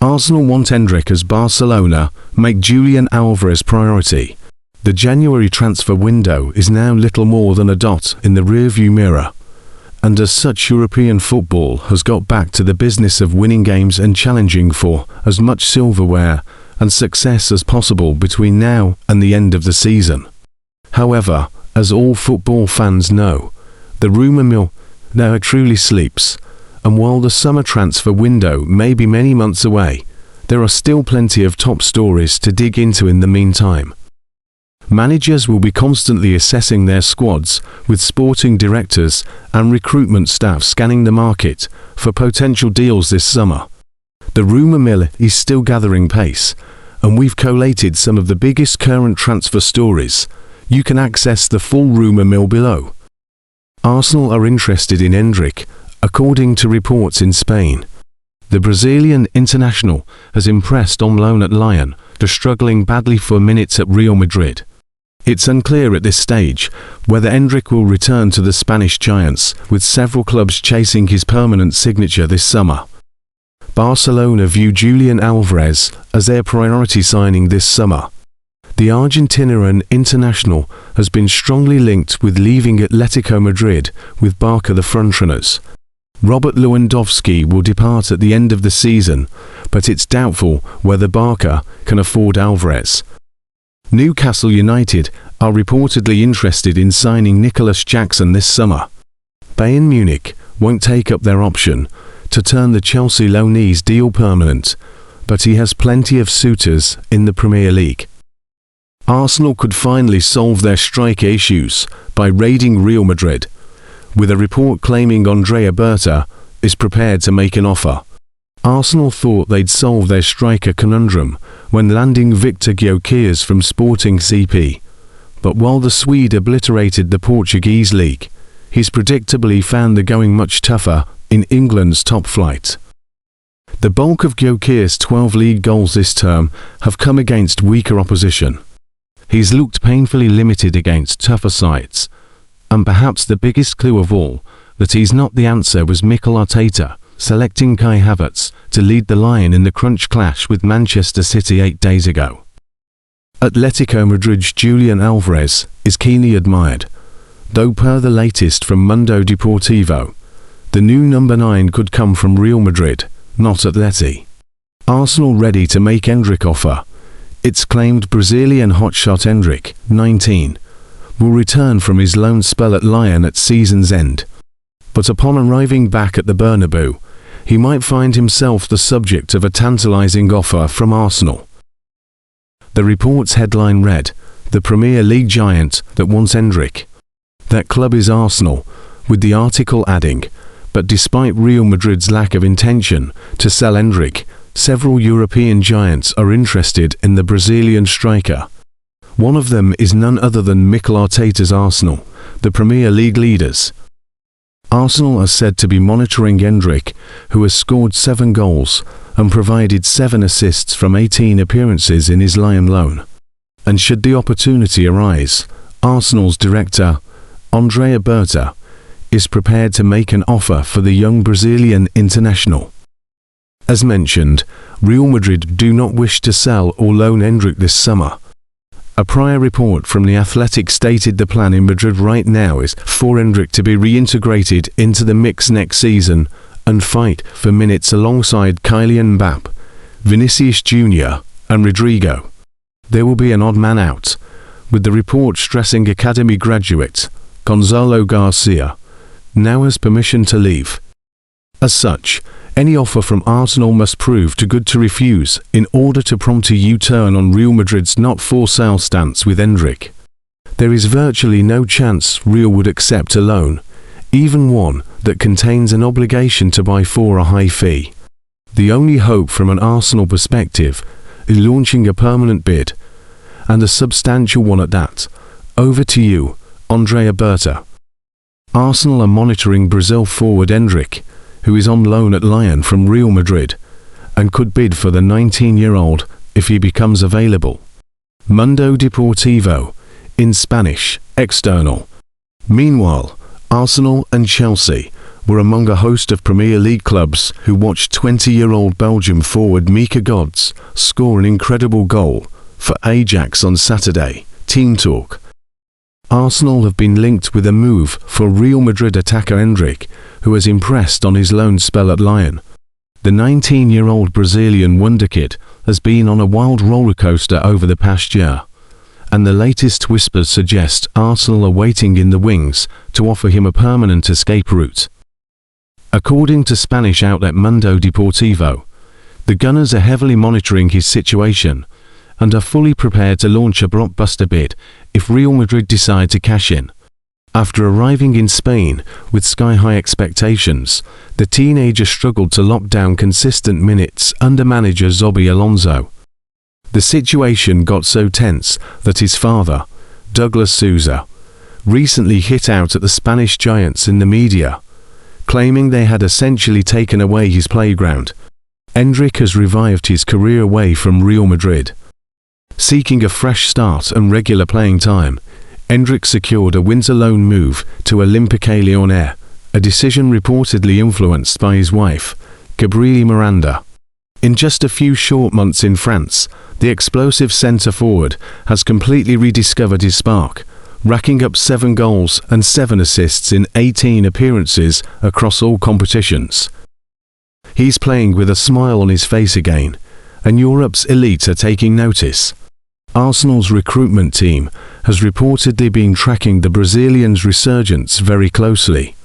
Arsenal want Endrick as Barcelona make Julian Alvarez priority. The January transfer window is now little more than a dot in the rearview mirror, and as such European football has got back to the business of winning games and challenging for as much silverware and success as possible between now and the end of the season. However, as all football fans know, the rumour mill now truly sleeps, and while the summer transfer window may be many months away, there are still plenty of top stories to dig into in the meantime. Managers will be constantly assessing their squads, with sporting directors and recruitment staff scanning the market for potential deals this summer. The rumour mill is still gathering pace, and we've collated some of the biggest current transfer stories. You can access the full rumour mill below. Arsenal are interested in Endrick, according to reports in Spain. The Brazilian international has impressed on loan at Lyon, though struggling badly for minutes at Real Madrid. It's unclear at this stage whether Endrick will return to the Spanish giants, with several clubs chasing his permanent signature this summer. Barcelona view Julian Alvarez as their priority signing this summer. The Argentinian international has been strongly linked with leaving Atletico Madrid with Barca the frontrunners. Robert Lewandowski will depart at the end of the season, but it's doubtful whether Barca can afford Alvarez. Newcastle United are reportedly interested in signing Nicholas Jackson this summer. Bayern Munich won't take up their option to turn the Chelsea loanee's deal permanent, but he has plenty of suitors in the Premier League. Arsenal could finally solve their striker issues by raiding Real Madrid, with a report claiming Andrea Berta is prepared to make an offer. Arsenal thought they'd solve their striker conundrum when landing Victor Gyökeres from Sporting CP, but while the Swede obliterated the Portuguese league, he's predictably found the going much tougher in England's top flight. The bulk of Gyökeres' 12 league goals this term have come against weaker opposition. He's looked painfully limited against tougher sides, and perhaps the biggest clue of all that he's not the answer was Mikel Arteta selecting Kai Havertz to lead the Lion in the crunch clash with Manchester City 8 days ago. Atletico Madrid's Julian Alvarez is keenly admired, though per the latest from Mundo Deportivo, the new number 9 could come from Real Madrid, not Atleti. Arsenal ready to make Endrick offer. It's claimed Brazilian hotshot Endrick, 19, will return from his loan spell at Lyon at season's end, but upon arriving back at the Bernabeu, he might find himself the subject of a tantalizing offer from Arsenal. The report's headline read, "The Premier League giant that wants Endrick." That club is Arsenal, with the article adding, but despite Real Madrid's lack of intention to sell Endrick, several European giants are interested in the Brazilian striker. One of them is none other than Mikel Arteta's Arsenal, the Premier League leaders. Arsenal are said to be monitoring Endrick, who has scored 7 goals and provided 7 assists from 18 appearances in his Lyon loan. And should the opportunity arise, Arsenal's director, Andrea Berta, is prepared to make an offer for the young Brazilian international. As mentioned, Real Madrid do not wish to sell or loan Endrick this summer. A prior report from The Athletic stated the plan in Madrid right now is for Endrick to be reintegrated into the mix next season and fight for minutes alongside Kylian Mbappé, Vinicius Jr. and Rodrigo. There will be an odd man out, with the report stressing academy graduate Gonzalo Garcia now has permission to leave. As such, any offer from Arsenal must prove too good to refuse in order to prompt a U-turn on Real Madrid's not-for-sale stance with Endrick. There is virtually no chance Real would accept a loan, even one that contains an obligation to buy for a high fee. The only hope from an Arsenal perspective is launching a permanent bid, and a substantial one at that. Over to you, Andrea Berta. Arsenal are monitoring Brazil forward Endrick, who is on loan at Lyon from Real Madrid, and could bid for the 19-year-old if he becomes available. Mundo Deportivo, in Spanish, external. Meanwhile, Arsenal and Chelsea were among a host of Premier League clubs who watched 20-year-old Belgium forward Mika score an incredible goal for Ajax on Saturday. Team Talk. Arsenal have been linked with a move for Real Madrid attacker Endrick, who has impressed on his loan spell at Lyon. The 19-year-old Brazilian wonderkid has been on a wild rollercoaster over the past year, and the latest whispers suggest Arsenal are waiting in the wings to offer him a permanent escape route. According to Spanish outlet Mundo Deportivo, the Gunners are heavily monitoring his situation and are fully prepared to launch a blockbuster bid if Real Madrid decide to cash in. After arriving in Spain with sky-high expectations, the teenager struggled to lock down consistent minutes under manager Xabi Alonso. The situation got so tense that his father, Douglas Sousa, recently hit out at the Spanish giants in the media, claiming they had essentially taken away his playground. Endrick has revived his career away from Real Madrid. Seeking a fresh start and regular playing time, Endrick secured a winter loan move to Olympique Lyonnais, a decision reportedly influenced by his wife, Gabrielle Miranda. In just a few short months in France, the explosive centre-forward has completely rediscovered his spark, racking up 7 goals and 7 assists in 18 appearances across all competitions. He's playing with a smile on his face again, and Europe's elite are taking notice. Arsenal's recruitment team has reportedly been tracking the Brazilian's resurgence very closely.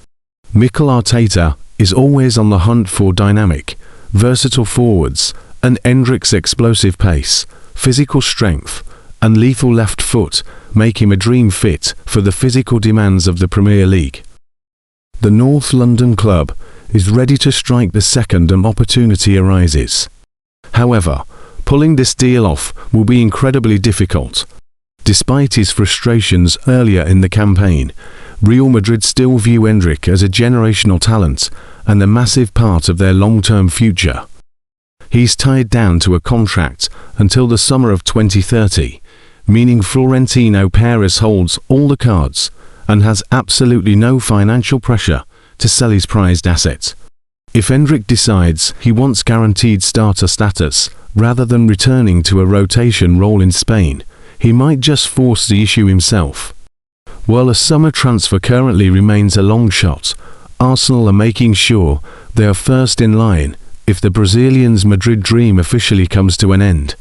Mikel Arteta is always on the hunt for dynamic, versatile forwards, and Endrick's explosive pace, physical strength, and lethal left foot make him a dream fit for the physical demands of the Premier League. The North London club is ready to strike the second an opportunity arises. However, pulling this deal off will be incredibly difficult. Despite his frustrations earlier in the campaign, Real Madrid still view Endrick as a generational talent and a massive part of their long-term future. He's tied down to a contract until the summer of 2030, meaning Florentino Perez holds all the cards and has absolutely no financial pressure to sell his prized asset. If Endrick decides he wants guaranteed starter status rather than returning to a rotation role in Spain, he might just force the issue himself. While a summer transfer currently remains a long shot, Arsenal are making sure they are first in line if the Brazilian's Madrid dream officially comes to an end.